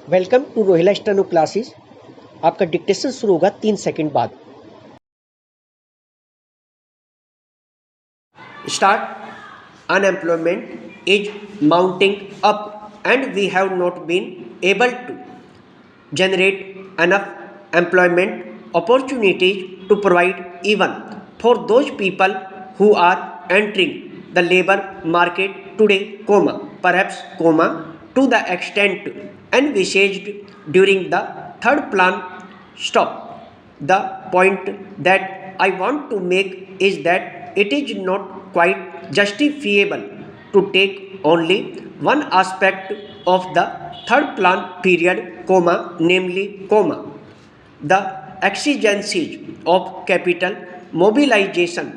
Welcome to Rohila steno classes. आपका dictation शुरू होगा 3 सेकंड बाद। Start. Unemployment is mounting up and we have not been able to generate enough employment opportunities to provide even for those people who are entering the labor market today, perhaps, to the extent envisaged during the third plan. Stop. The point that I want to make is that it is not quite justifiable to take only one aspect of the third plan period, namely, the exigencies of capital mobilization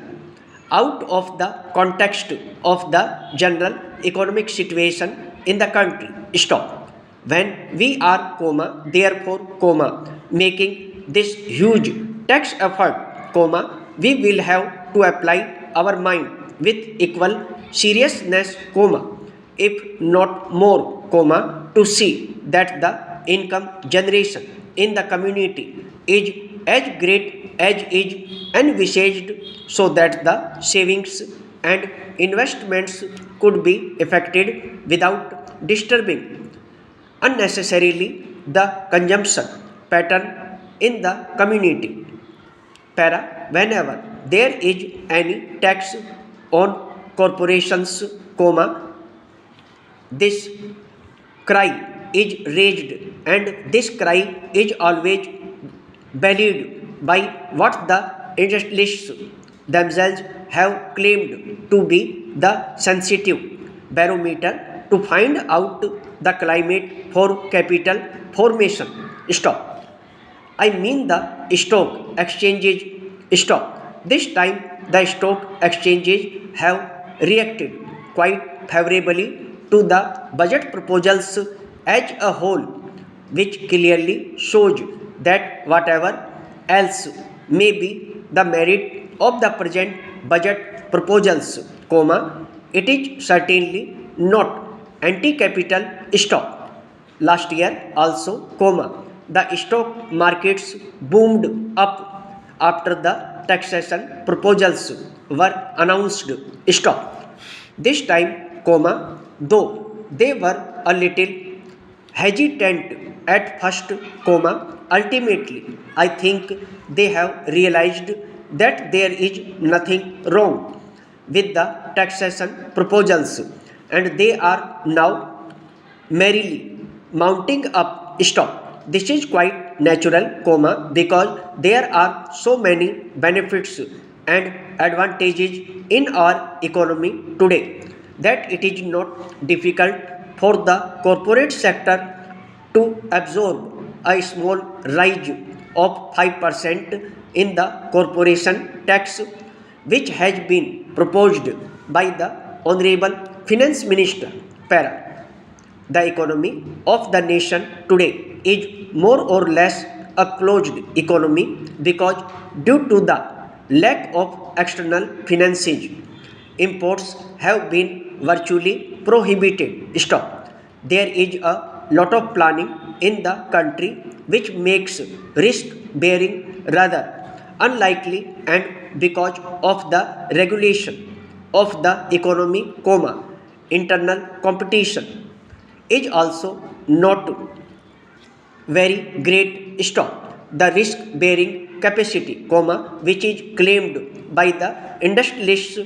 out of the context of the general economic situation in the country. Stop. When we are, therefore, making this huge tax effort, we will have to apply our mind with equal seriousness, if not more, to see that the income generation in the community is as great as is envisaged, so that the savings and investments could be effected without disturbing unnecessarily the consumption pattern in the community. Whenever there is any tax on corporations, this cry is raised, and this cry is always valid by what the industrialists themselves have claimed to be the sensitive barometer to find out the climate for capital formation. Stop. I mean the stock exchanges. Stop. This time the stock exchanges have reacted quite favorably to the budget proposals as a whole, which clearly shows that whatever else may be the merit of the present budget proposals, it is certainly not anti-capital stock. Last year also, the stock markets boomed up after the taxation proposals were announced. Stop. This time, though they were a little hesitant at first, ultimately I think they have realized that there is nothing wrong with the taxation proposals, and they are now merrily mounting up. Stop. This is quite natural, because there are so many benefits and advantages in our economy today that it is not difficult for the corporate sector to absorb a small rise of 5% in the corporation tax, which has been proposed by the Honorable Finance Minister. The economy of the nation today is more or less a closed economy because, due to the lack of external finances, imports have been virtually prohibited. Stop. There is a lot of planning in the country which makes risk bearing rather unlikely, and because of the regulation of the economy, internal competition is also not very great. Stop. The risk bearing capacity, which is claimed by the industrialists,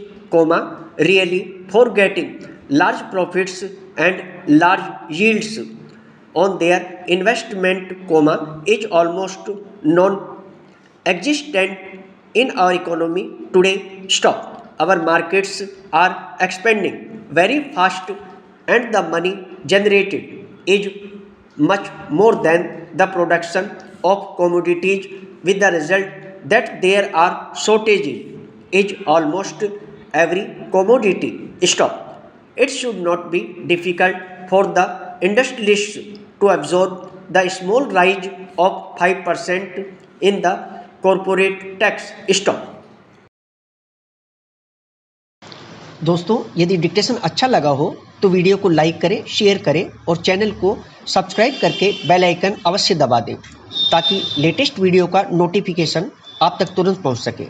really for getting large profits and large yields on their investment, is almost non-existent in our economy today. Stop. Our markets are expanding very fast, and the money generated is much more than the production of commodities, with the result that there are shortages in almost every commodity. Stop. It should not be difficult for the industrialists to absorb the small rise of 5% in the corporate tax. Stop. दोस्तों, यदि dictation अच्छा लगा हो तो video को like करें, share करें और चैनल को सब्सक्राइब करके बेल आइकन अवश्य दबा दें ताकि लेटेस्ट वीडियो का नोटिफिकेशन आप तक तुरंत पहुंच सके।